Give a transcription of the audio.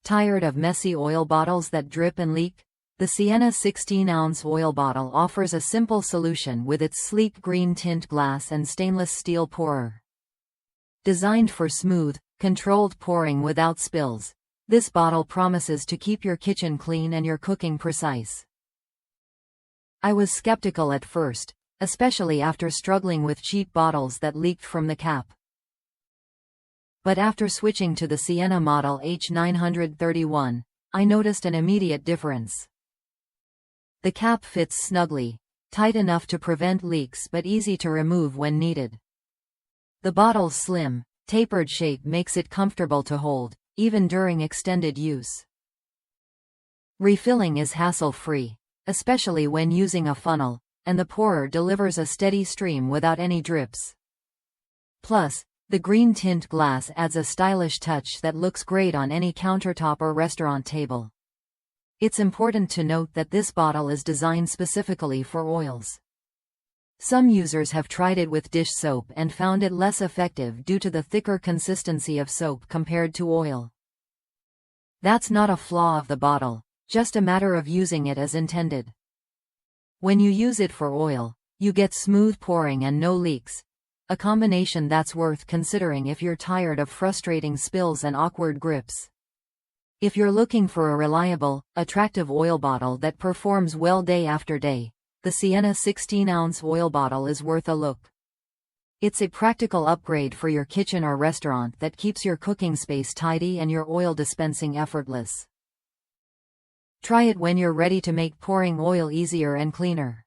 Tired of messy oil bottles that drip and leak? The Siena 16-ounce oil bottle offers a simple solution with its sleek green tint glass and stainless steel pourer. Designed for smooth, controlled pouring without spills, this bottle promises to keep your kitchen clean and your cooking precise. I was skeptical at first, especially after struggling with cheap bottles that leaked from the cap. But after switching to the Siena model H931, I noticed an immediate difference. The cap fits snugly, tight enough to prevent leaks but easy to remove when needed. The bottle's slim, tapered shape makes it comfortable to hold, even during extended use. Refilling is hassle-free, especially when using a funnel, and the pourer delivers a steady stream without any drips. Plus, the green tint glass adds a stylish touch that looks great on any countertop or restaurant table. It's important to note that this bottle is designed specifically for oils. Some users have tried it with dish soap and found it less effective due to the thicker consistency of soap compared to oil. That's not a flaw of the bottle, just a matter of using it as intended. When you use it for oil, you get smooth pouring and no leaks, a combination that's worth considering if you're tired of frustrating spills and awkward grips. If you're looking for a reliable, attractive oil bottle that performs well day after day, the Siena 16-ounce oil bottle is worth a look. It's a practical upgrade for your kitchen or restaurant that keeps your cooking space tidy and your oil dispensing effortless. Try it when you're ready to make pouring oil easier and cleaner.